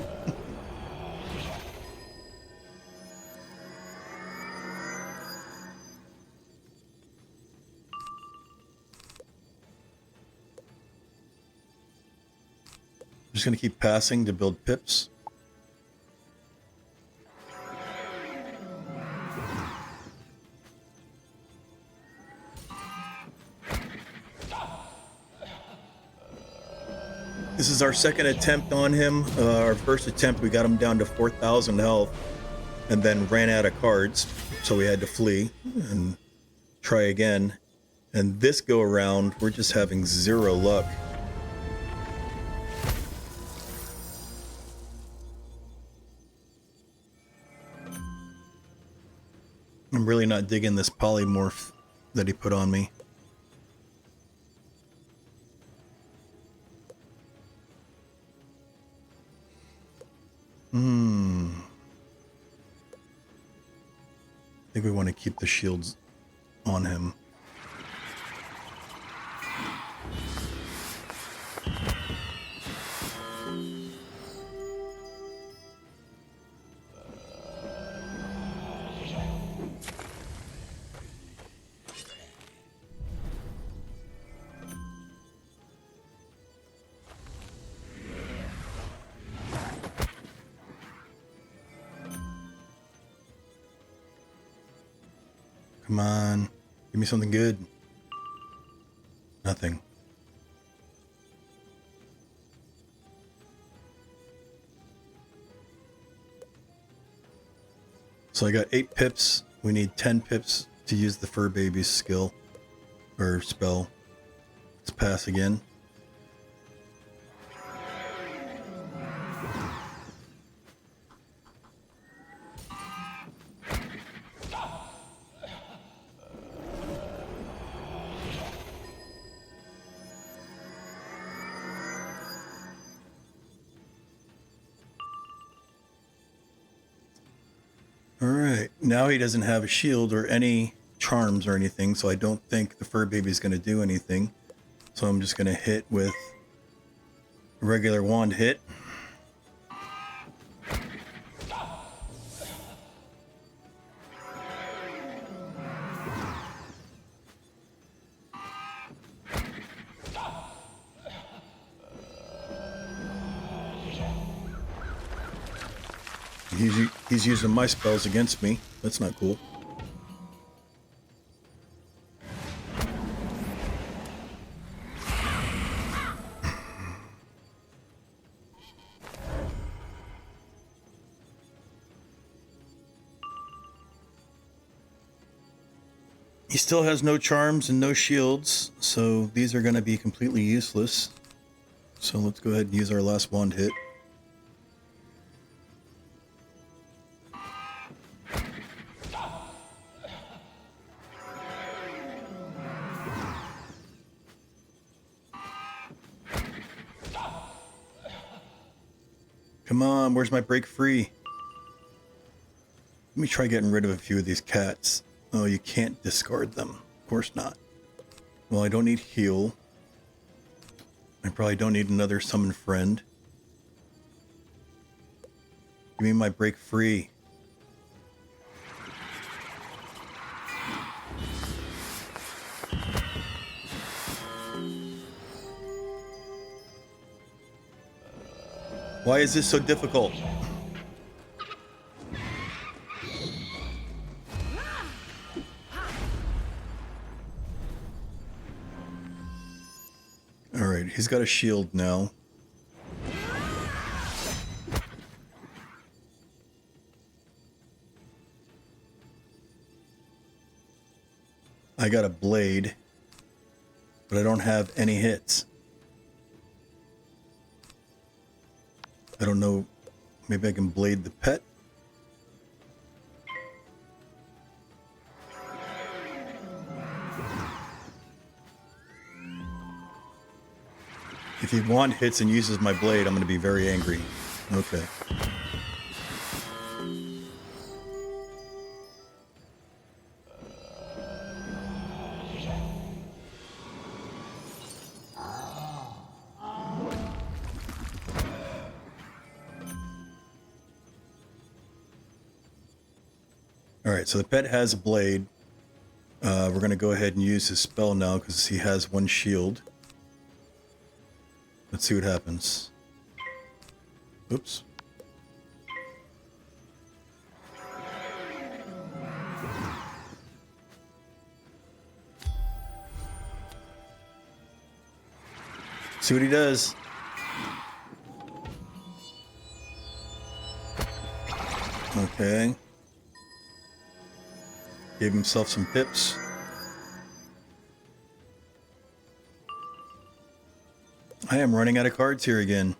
S1: Just gonna keep passing to build pips. This is our second attempt on him. Our first attempt, we got him down to 4,000 health and then ran out of cards. So we had to flee and try again. And this go around, we're just having zero luck. I'm really not digging this polymorph that he put on me. I think we want to keep the shields on him. Come on, give me something good. Nothing. So I got 8 pips. We need 10 pips to use the Fur Baby's skill or spell. Let's pass again. Alright, now he doesn't have a shield or any charms or anything, so I don't think the Fur Baby is going to do anything. So I'm just going to hit with a regular wand hit. He's using my spells against me. That's not cool. He still has no charms and no shields, so these are going to be completely useless. So let's go ahead and use our last wand hit. Come on, where's my break free? Let me try getting rid of a few of these cats. Oh, you can't discard them. Of course not. Well, I don't need heal. I probably don't need another summon friend. Give me my break free. Why is this so difficult? Alright, he's got a shield now. I got a blade, but I don't have any hits. I don't know, maybe I can blade the pet? If he wand hits and uses my blade, I'm going to be very angry. Okay. All right, so the pet has a blade. We're going to go ahead and use his spell now because he has one shield. Let's see what happens. Oops. See what he does. Okay. Gave himself some pips. I am running out of cards here again.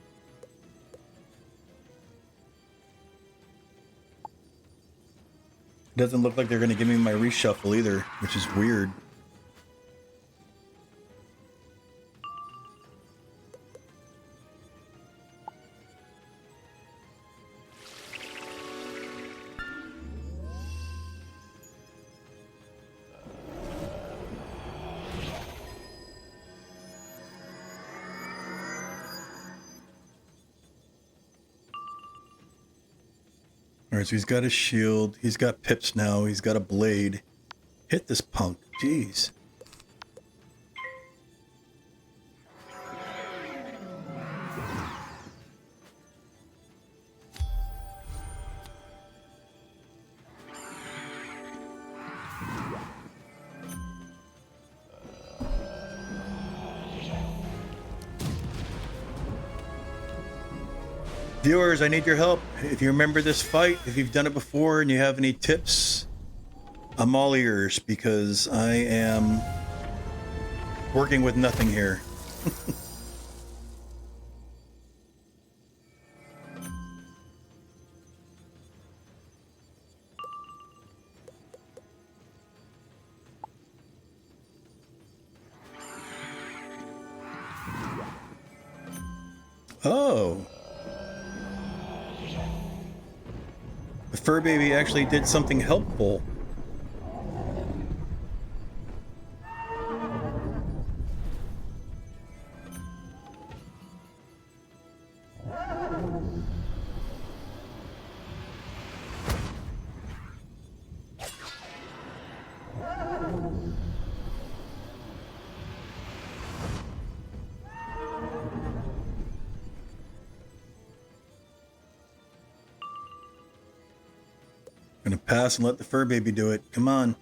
S1: Doesn't look like they're going to give me my reshuffle either, which is weird. Alright, so he's got a shield. He's got pips now. He's got a blade. Hit this punk. Jeez. Viewers, I need your help. If you remember this fight, if you've done it before and you have any tips, I'm all ears because I am working with nothing here. Oh. The fur baby actually did something helpful. Gonna pass and let the fur baby do it. Come on.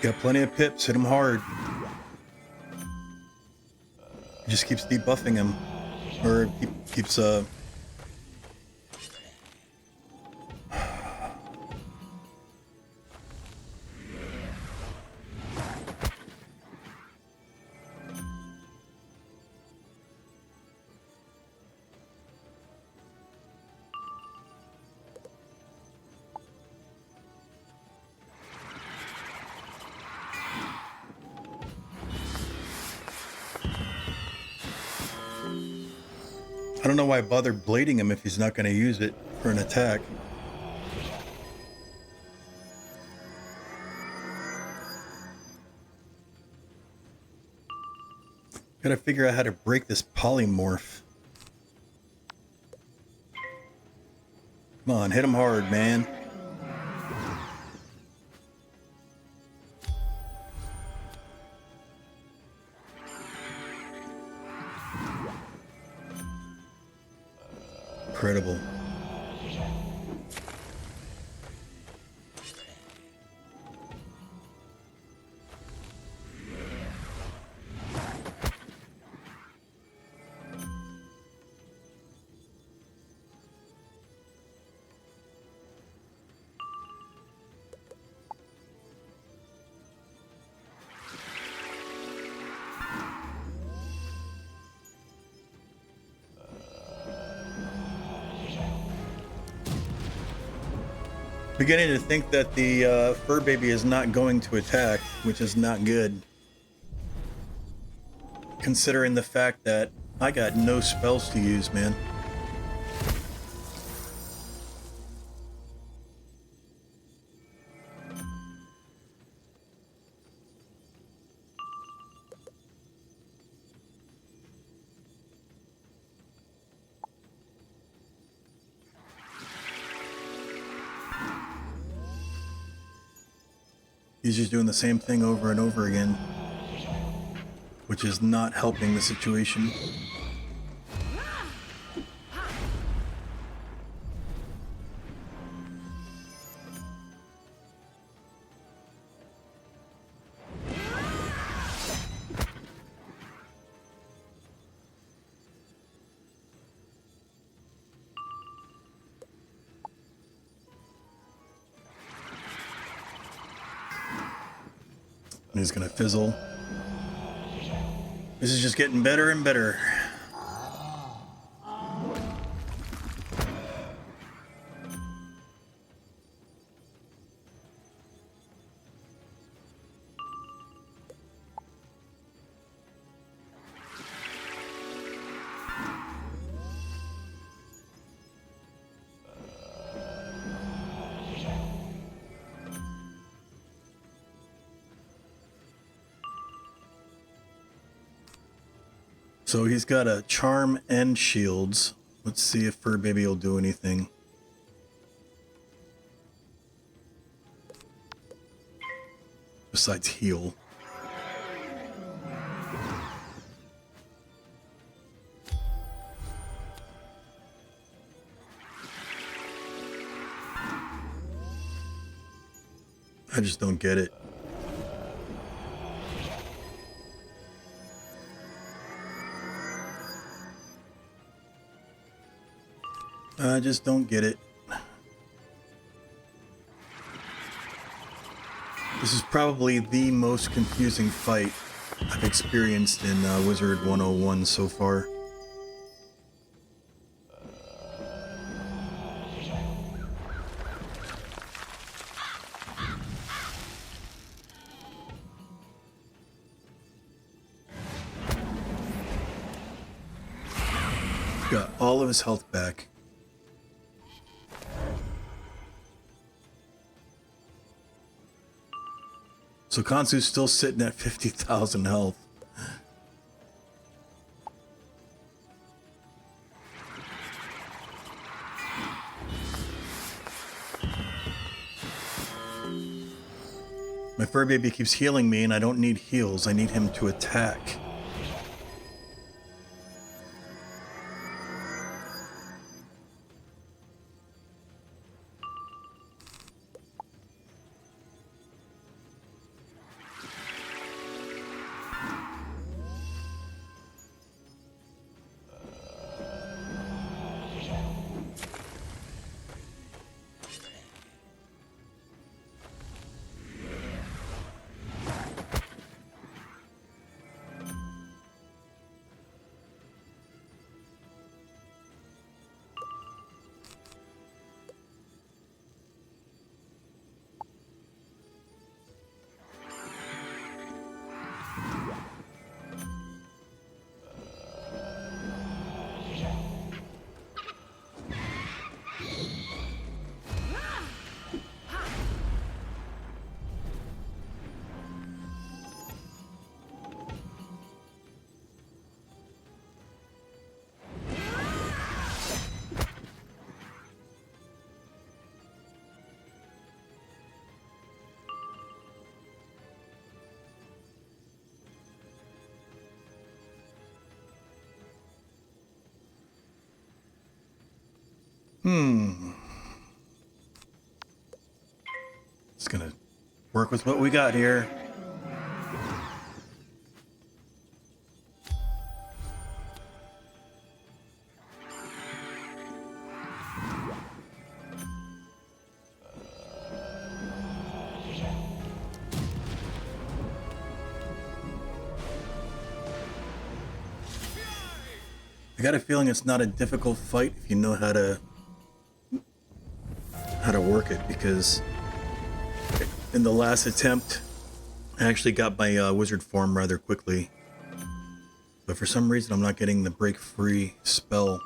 S1: Got plenty of pips. Hit him hard. He just keeps debuffing him. Or keeps I don't know why I bothered blading him if he's not going to use it for an attack. Gotta figure out how to break this polymorph. Come on, hit him hard, man. Incredible. Beginning to think that the fur baby is not going to attack, which is not good. Considering the fact that I got no spells to use, man. He's just doing the same thing over and over again, which is not helping the situation. He's gonna fizzle. This is just getting better and better. So he's got a charm and shields. Let's see if Fur Baby will do anything. Besides heal. I just don't get it. I just don't get it. This is probably the most confusing fight I've experienced in Wizard 101 so far. Got all of his health back. So Kansu's still sitting at 50,000 health. My fur baby keeps healing me and I don't need heals. I need him to attack. Just gonna work with what we got here. I got a feeling it's not a difficult fight if you know how to how to work it, because in the last attempt, I actually got my wizard form rather quickly. But for some reason, I'm not getting the break free spell.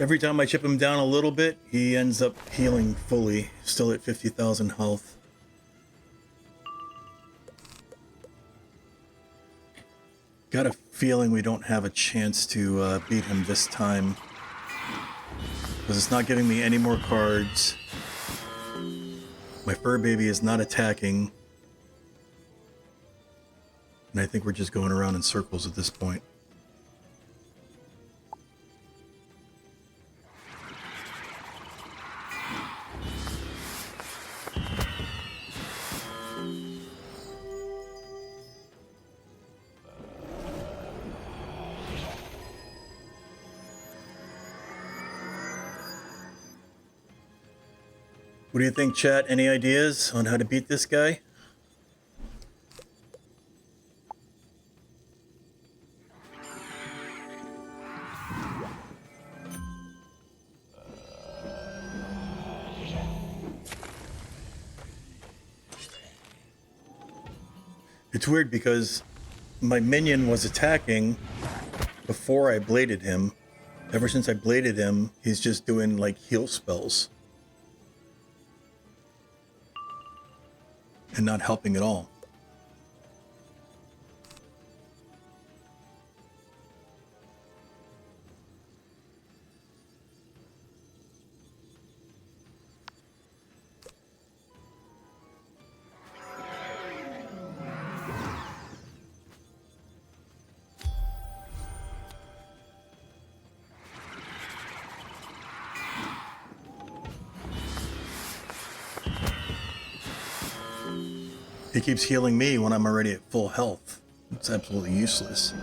S1: Every time I chip him down a little bit, he ends up healing fully, still at 50,000 health. Got a feeling we don't have a chance to beat him this time, because it's not giving me any more cards. My fur baby is not attacking, and I think we're just going around in circles at this point. What do you think, chat? Any ideas on how to beat this guy? It's weird because my minion was attacking before I bladed him. Ever since I bladed him, he's just doing like heal spells. And not helping at all. He keeps healing me when I'm already at full health. It's absolutely useless.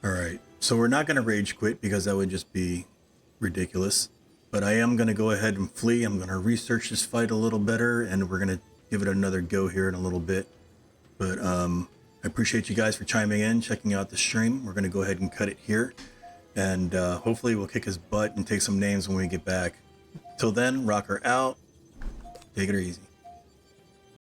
S1: Alright, so we're not going to rage quit because that would just be ridiculous. But I am going to go ahead and flee. I'm going to research this fight a little better, and we're going to give it another go here in a little bit. But I appreciate you guys for chiming in, checking out the stream. We're going to go ahead and cut it here. And hopefully we'll kick his butt and take some names when we get back. Till then, Rocker out. Take it easy.